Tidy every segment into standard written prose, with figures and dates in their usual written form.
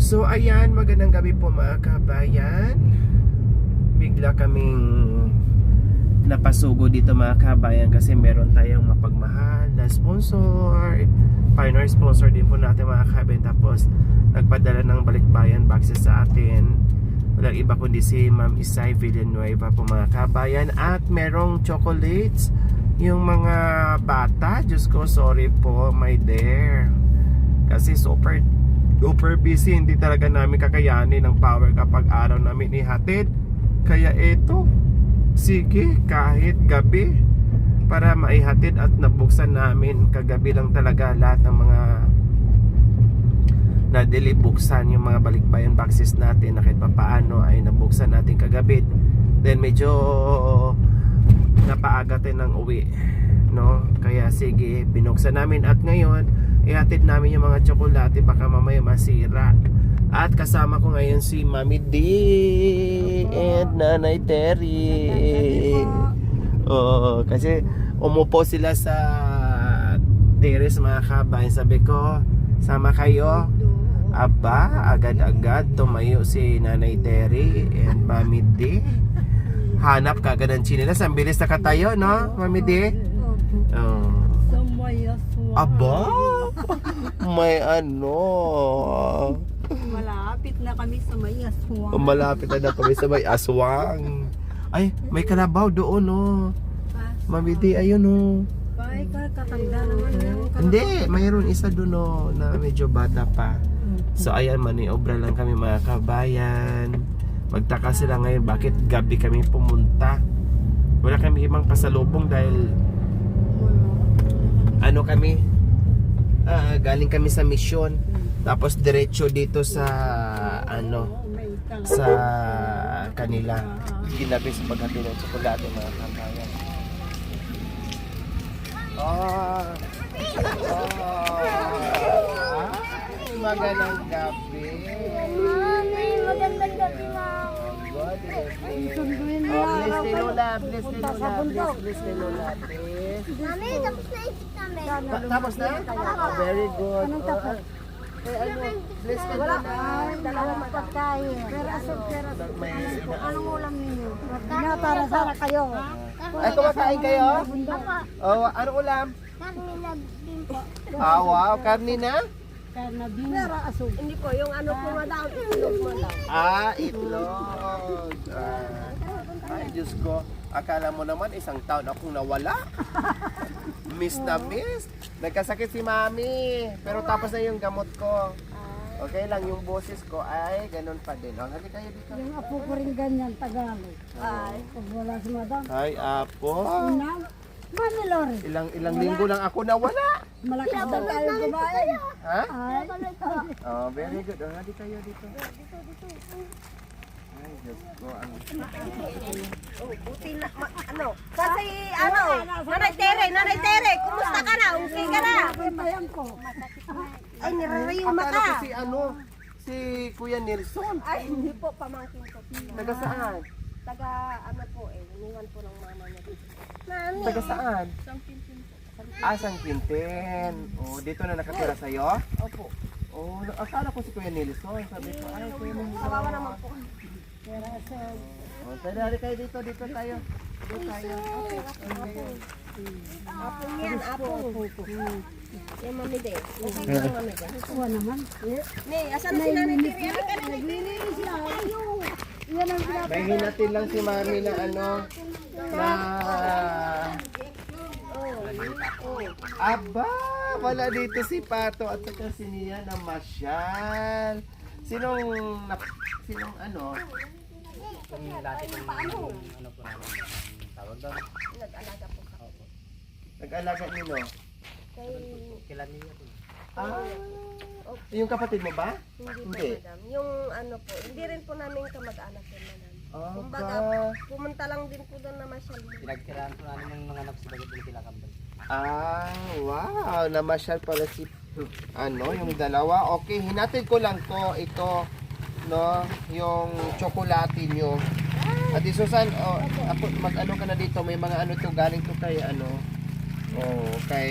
So ayan, magandang gabi po mga kabayan. Bigla kaming napasugo dito mga kabayan kasi meron tayong mapagmahal na sponsor. Pioneer sponsor din po natin mga kabayan. Tapos nagpadala ng balikbayan boxes sa atin. Walang iba kundi si Ma'am Isay Villanueva po mga kabayan. At merong chocolates yung mga bata. Diyos ko, sorry po my dear. Kasi super busy, hindi talaga namin kakayanin ng power kapag araw namin ihatid. Kaya eto, sige, kahit gabi para maihatid at nabuksan namin. Kagabi lang talaga lahat ng mga nadili buksan yung mga balikbayan boxes natin na kahit papaano ay nabuksan natin kagabi. Then medyo napaaga tayo ng uwi, no? Kaya sige, binuksan namin at ngayon ihatid namin yung mga tsokolate, baka mamaya masira. At kasama ko ngayon si Mami D and Nanay Terry. Oh, kasi umupo sila sa terrace mga kabayan. Sabi ko, sama kayo. Aba, agad-agad tumayo si Nanay Terry and Mami D. Hanap kagad ng chinilas. Ang bilis na katayo, no, Mami D? Oh. Aba, may ano. Malapit na kami sa may aswang. Malapit na kami sa may aswang. Ay, may kalabaw doon, no. Mami D, ayun, no. Ay, kakatanda naman yung Hindi, mayroon isa doon, no, na medyo bata pa. So, ayan, maniobra lang kami mga kabayan. Magtaka sila ngayon, bakit gabi kami pumunta. Wala kami ibang pasalubong dahil ano kami, galing kami sa misyon. Tapos diretso dito sa ano, sa kanila. Ginabi sa paghati ng tsokolate mga kabayan. Magandang gabi. Magandang gabi, Ma'am. Bless ni Lola, bless ni Lola, bless ni Lola, bless. Mami, tapos na isip namin. Tapos na? Very good. Bless ni Lola. dalawang pagkain. Pero asog, May anong ulam ninyo? Na para sana kayo. ay, kumakain kayo? Oh, ano ulam? Kami din po. Wow, karni na? Pero asog. Hindi po, yung ano po madam, itlog mo lang. Itlog. Ay, Diyos ko. Akala mo naman isang taon akong nawala. Miss na miss. Nagkasakit si Mami. Pero tapos na yung gamot ko. Okay lang, yung boses ko ay ganun pa din. Oh, halika kayo dito. Yung apo ko rin ganyan, Tagalog. Ay, pag wala si madam. Ay, apo. Una, Mami Lori. Ilang linggo lang ako nawala. Malakas daw tayo kumain. Ha? Ay, Oh, very good. Oh, halika kayo dito. Ay, Diyos ko. Oh, buti na, ano, kasi ano, Nanay Tere, kumusta ka na? Okay ka na? bayan ko. Ay, nirarayuma Akala ko ka. si ano, si Kuya Nelson. Ay, hindi po, pamangkin ko. Taga saan? Taga, ano po eh, iniwan po ng mama niya dito. Mami. Taga saan? Sang Quintin. Oh, dito na nakatira sa'yo? Opo. Oh, akala ko si Kuya Nelson. Sabi ko, ay, Kuya Nelson. Kawawa naman po. Oh, tara, kayo dito tayo. Dito tayo. Apo yan, apo. Yung mami de. Okay ka yung mami de. Kuha naman. Ni, asan na si Nanay Tere? Ano ka na? Naglilinis lang. Yan ang pinapagawa. May hinatin lang si Mami na ano, na... Aba, wala dito si Pato at saka si Nia na masyal. Sinong ano? Nag-alaga nino? Ah, yung kapatid mo ba? Hindi po, madam. Yung ano po, hindi rin po namin kamag-anak yun, madam. Oh, Kumbaga, pumunta lang din po doon na masyal. Pinagkiraan ko namin ng mga anak sa bagat din sila kambal. wow, namasyal pala si ano, yung dalawa. Okay, hinatid ko lang to, ito, no, yung tsokolate nyo. At Susan, oh, ako, mag-ano ka na dito, may mga ano to, galing to kay ano, oh, kay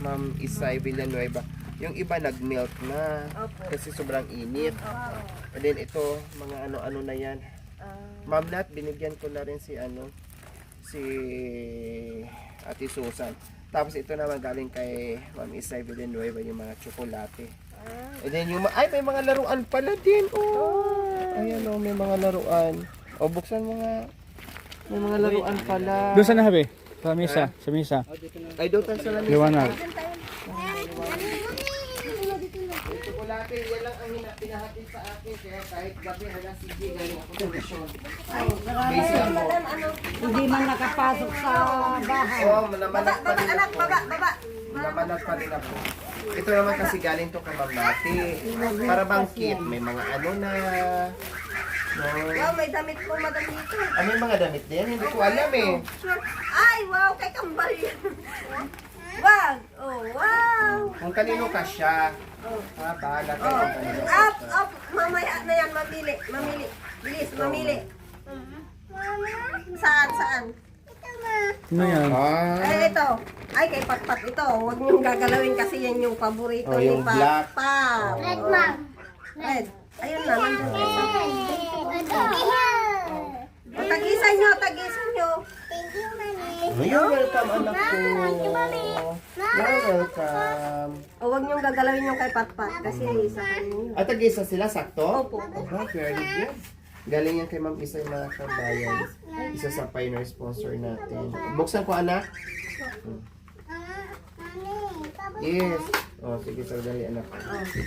Ma'am Isay Villanueva. Yung iba nag-melt na Opo. kasi sobrang init. And then ito, mga ano-ano na yan. Ma'am Nat, binigyan ko na rin si Ate Susan. Tapos ito naman galing kay Ma'am Isay Villanueva, yung mga tsokolate. And then yung ay, may mga laruan pala din. Oh. Ayan oh, may mga laruan. O buksan mo nga. May mga laruan pala. Doon sa nahabi? Sa misa, sa misa. Ay, doon tayo sa lamesa. Liwanag. Yung tsokolate, yan lang ang pinahatid sa akin. Kaya kahit gabi, hala, sige, galing ako sa mission. Busy ako. Hindi man nakapasok sa bahay. Oo, namanat pa rin Anak, ako. baba. Namanat pa rin ako. Ito naman kasi galing to kay Ma'am Nati. Para bang kit, may mga ano na. No. Wow, may damit po madam dito. Ano yung mga damit din? Hindi ko alam eh. Sure. Ay, wow, kay kambal yan. Wag. Oh, wow. Kung kanino ka siya. Bahala kayo kung kanino ka Up, siya. up. Mamaya na yan, mamili. Bilis, mamili. Saan? Ano yan? Ay, ito. Ay, kay Patpat ito. Huwag niyong gagalawin kasi yan yung paborito Oh, ni yung black. Papa. Red, ma'am. Red. Ayun na, nandun isa. Thank Tagisan nyo. you, Mami. Oh, you're welcome, anak ko. You're welcome. O, huwag niyong gagalawin yung kay Patpat kasi isa kanyo. At tag-isa sila, sakto? Opo. Oh, very good. Galing yan kay Ma'am Isay, mga kabayan. Isa sa pioneer sponsor natin. Buksan ko, anak. Mami, pabuksan. Yes. Oh, sige, sandali, anak. Pabuksan.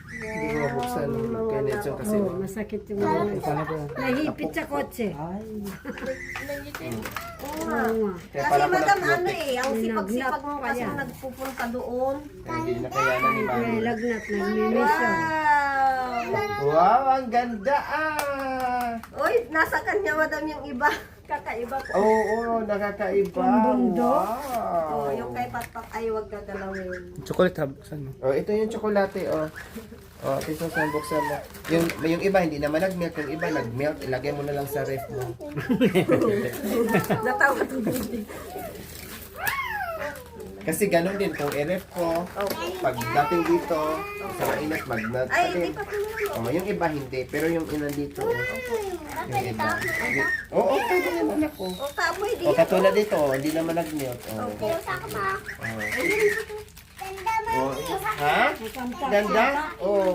Hindi ko mabuksan kay Nelson kasi Masakit yung mga. Nahipit sa kotse. Oo nga. kaya Kasi para ko madam, na ano eh, ang sipag-sipag mo kasi Kaya. nagpupunta doon. hindi na kayanan ni Mami. May lagnat, nagmimission. Wow! Wow, ang ganda ah! Uy, nasa kanya madam yung iba. Kakaiba po. Oo, nakakaiba. Bundok. Oh, Wow. yung kay Patpat ay huwag gagalawin. Chocolate hub. Saan mo? Oh, ito yung tsokolate, oh. Oh, ito sa buksan mo. Yung iba hindi naman nag-melt, yung iba nag-melt, ilagay mo na lang sa ref mo. Natawa to baby. Kasi ganun din kung i-ref ko, pag dating dito, sa mainit mag-melt pa Ay, din. hindi pa pinulong. Oh, yung iba hindi, pero yung ilan dito, yung iba. Oo, okay din yung anak ko. O, kapoy di. O, katulad dito, hindi naman nag-melt. Oh. Oh. Ha? Ganda? Oo.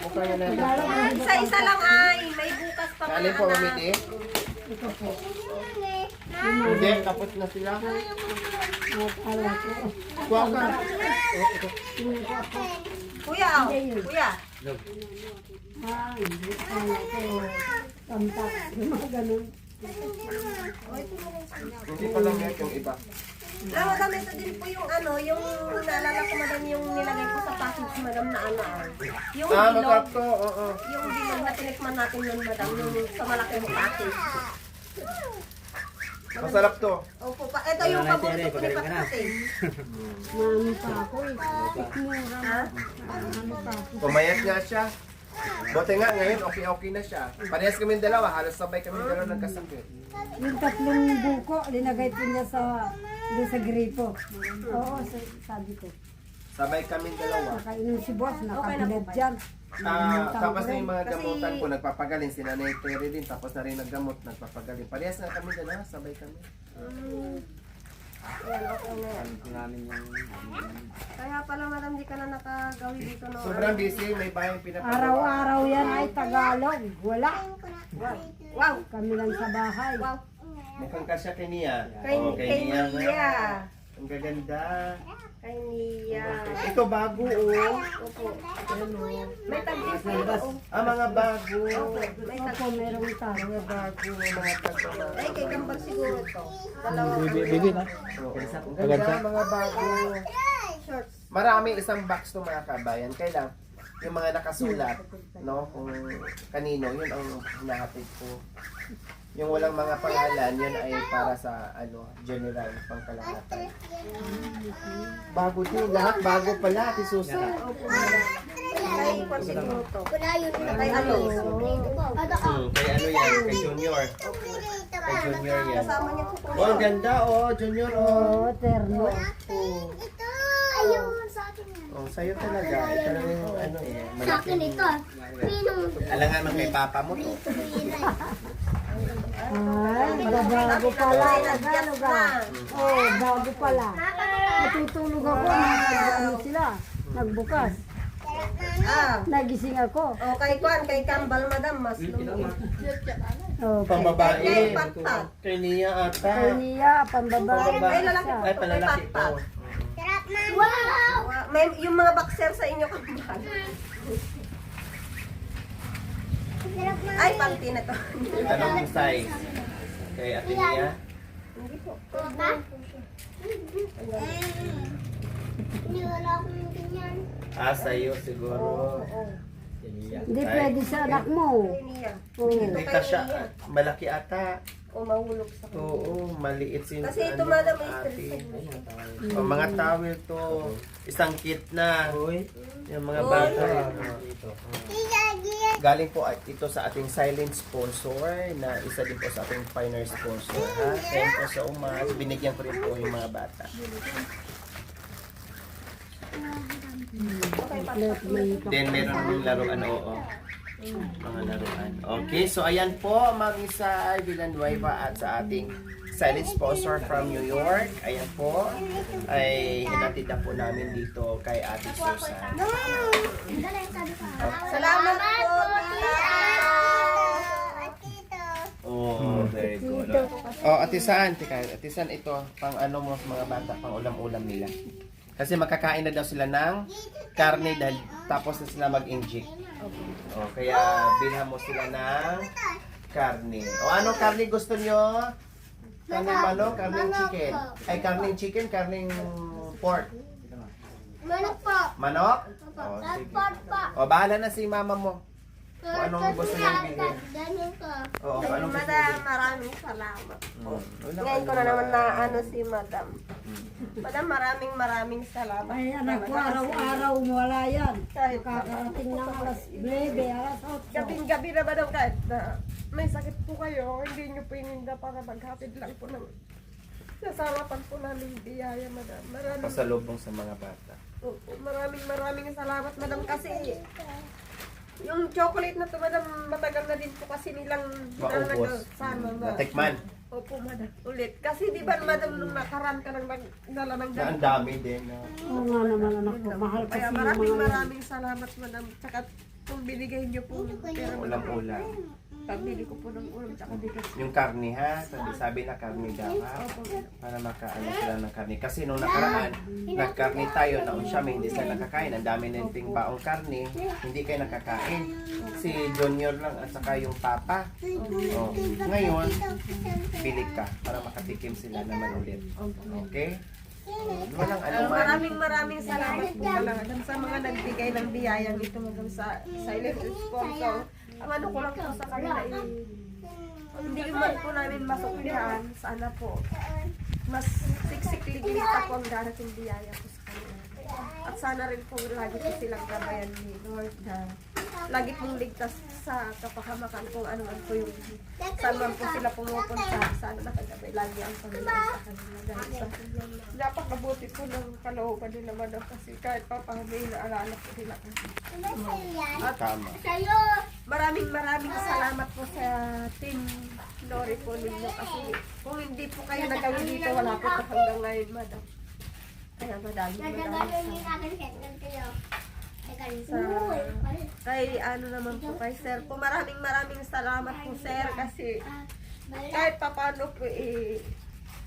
Buksan na natin. Isa-isa lang ay. May bukas pa mga Alin po, anak. mamiti? Hindi, kapot na sila. Kuha ka. Kuya, oh. Kuya. Tamtak. Yung mga ganun. Hindi pa lang yan yung iba. Alam mo, madam, ito din po yung ano, yung naalala ko madam yung nilagay ko sa package madam na ano. Yung Masarap bilog. to, oo. Yung bilog na tinikman natin yun madam, yung sa malaking package. Masarap to. Opo, ito yung paborito ko ni Patpat eh. Mami pa ako eh. Tikmura. Ha? Mami pa ako. Pumayat nga siya. Buti nga ngayon, okay na siya. Parehas kami dalawa, halos sabay kami dalawa nagkasakit. Yung tatlong buko, linagay po niya doon sa gripo. Oo, sabi ko. Sabay kami dalawa. Nakainom si boss, nakabilad dyan. Tapos na yung mga gamutan ko, nagpapagaling. Si Nanay Terry din, tapos na rin naggamot, nagpapagaling. Parehas na kami dalawa, sabay kami. Ayan, okay na yan. Alam ko namin yung... Kaya pala madam, di ka na nakagawi dito no. Sobrang busy, may bahay pinapagawa. Araw-araw yan ay Tagalog. Wala. Wow! Kami lang sa bahay. Wow! Mukhang kasya kay Nia. Kay, Oo, kay nga. Nia. Ang gaganda. Kay Nia. Ito bago oh. Opo. May tagis dito. Oh. Mga bago. May Opo, merong tao. Mga bago, mga taga. Ay, kay Gambal siguro to. Dalawa. Bibi na. Oo. Ang ganda, mga bago. Shorts. Marami isang box to mga kabayan. Kailan? Yung mga nakasulat, no? Kung kanino, yun ang hinahatid ko. Yung walang mga pangalan, yun ay para sa ano, general, pangkalahatan. Bago din, lahat bago pala, Ate Susan. Kay Juan siguro to. Wala yun. Kay ano? Kay ano yan, kay Junior. Kay Junior yan. Kasama niya po. Oh, ang ganda oh, Junior oh. Oo, terno. Ito. Ayaw mo sa akin yan. Oh, sa'yo talaga. Ito lang yung ano eh. Sa akin ito. Pinong. Alangan kay papa mo to. Ay, bago pala. Ano ba? Oh, bago pala. Natutulog ako. Ano sila? Nagbukas. Ah. Nagising ako. O kay Kwan, kay Kambal madam, mas lumit. Oh, Pang Kay babae. Patpat. Kay Nia ata. kay Nia, pambabae. Ay, lalaki. Ay, palalaki to. Sarap na. Wow. May, yung mga boxer sa inyo Kambal. Sarap na. Ay, panty na to. Tanong yung size. Kay Ate Nia. Ba? Niwala akong ganyan. Ah, sa'yo siguro. Hindi pwede sa anak mo. Kay Nia. Oh. Hindi ka siya. Malaki ata. O mahulog sa kanya. Oo, maliit si Kasi ito madam may ate. stress. O, mga towel to. Isang kit na. Yung mga bata. Galing po ito sa ating silent sponsor na isa din po sa ating pioneer sponsor. Ha? Thank you so much. Binigyan ko rin po yung mga bata. Then meron yung laruan, oo. Mga laruan. Okay, so ayan po, Mag-Isa Villanueva at sa ating silent sponsor from New York. Ayan po, ay hinatid na po namin dito kay Ate Susan. Salamat po. Oh, very good. Oh, Ate San, Ate San, ito, pang ano mo sa mga bata, pang ulam-ulam nila. Kasi makakain na daw sila ng karne dahil tapos na sila mag-inject. Oh, kaya bilhan mo sila ng karne. O ano karne gusto nyo? Karne manok, karne chicken. Ay, karne chicken, karne pork. Manok po. Manok? O, sige. O, bahala na si mama mo. Kung anong gusto niyang bilhin. Ganun ko. Oo, kung anong gusto Madam, niyang maraming salamat. bilhin. Ngayon ko na naman na ano si Madam. Madam, maraming salamat. Ay, anak ko, araw-araw wala yan. Kahit Kakarating ng alas 9, alas 8. gabing-gabi na Madam, kahit na may sakit po kayo, hindi nyo pininda para maghatid lang po ng nasarapan po namin biyaya, Madam. Pasalubong sa mga bata. Maraming salamat, Madam, kasi yung chocolate na to, Madam, matagal na din po kasi nilang Maubos. sana na. Natikman. Opo, Madam. Ulit. Kasi di ba, Madam, nung nakaraan ka nang nagdala ng Na ang ganito. dami din. Oo nga naman anak ko, mahal kasi Kaya yung mga yan. maraming salamat, Madam. Tsaka kung binigay niyo po pera, Madam. Ulam-ulam. Pabili ko po ng ulam, tsaka bigas. Yung karne ha, sabi na karne dapat para makaano sila ng karne. Kasi nung nakaraan, nagkarne tayo, naon siya, may hindi sila nakakain. Ang dami na yung baong karne, hindi kayo nakakain. Si Junior lang at saka yung papa. Oh. Ngayon, bili ka para makatikim sila naman ulit. Okay? Walang ano man. Maraming salamat po talaga sa mga nagbigay ng biyayang ito hanggang sa silent sponsor. Ang ano ko lang po sa kanila hindi man po namin masuklihan. Sana po mas siksik-liglig pa po ang darating biyaya po sa kanila. At sana rin po lagi po silang gabayan ni Lord na lagi pong ligtas sa kapahamakan kung ano man po yung saan man po sila pumupunta. Sana nakagabay lagi ang Panginoon sa kanila. Dahil sa napakabuti po ng kalooban nila Madam kasi kahit pa may naalala po nila. At Tama. Sa'yo. maraming salamat po sa team Lori po ninyo kasi kung hindi po kayo nagawin dito wala po ito hanggang ngayon Madam. Kaya maraming kay ano naman po kay sir po maraming salamat po sir kasi kahit papano po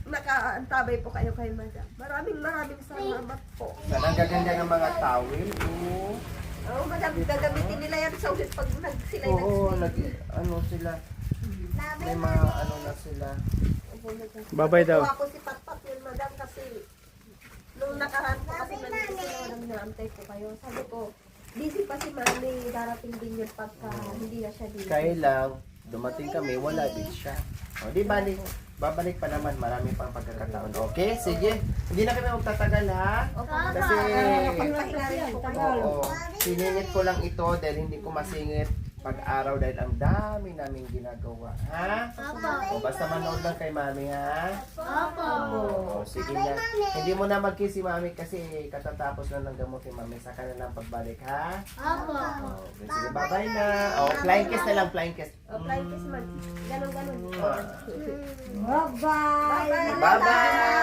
nakaantabay po kayo kay Madam. Maraming salamat po. Sana ang gaganda ng mga towel. Oo. Oo, Madam, gagamitin nila yan sa ulit pag sila Oo, ano sila. May mga ano na sila. Babay daw. Ako si Patpat yun, Madam, kasi nung nakaraan po kasi nandito sila, Madam, naantay ko kayo. Sabi ko, busy pa si Mami, darating din yun pagka hindi na siya dito. Kaya lang, dumating kami, wala din siya. O, di balik. Babalik pa naman, marami pang pagkakataon. Okay, sige. Hindi na kami magtatagal ha. Kasi, Pagpahinga rin po kayo. oo, siningit ko lang ito dahil hindi ko masingit pag-araw dahil ang dami naming ginagawa. Ha? O basta manood lang kay mami, ha? O, sige na. Hindi mo na mag-kiss si mami kasi katatapos na ng gamot ni mami. Saka na lang pagbalik, ha? O, sige, bye-bye na. O, flying kiss na lang, flying kiss. O, flying kiss man. Ganon. Bye-bye. Bye-bye!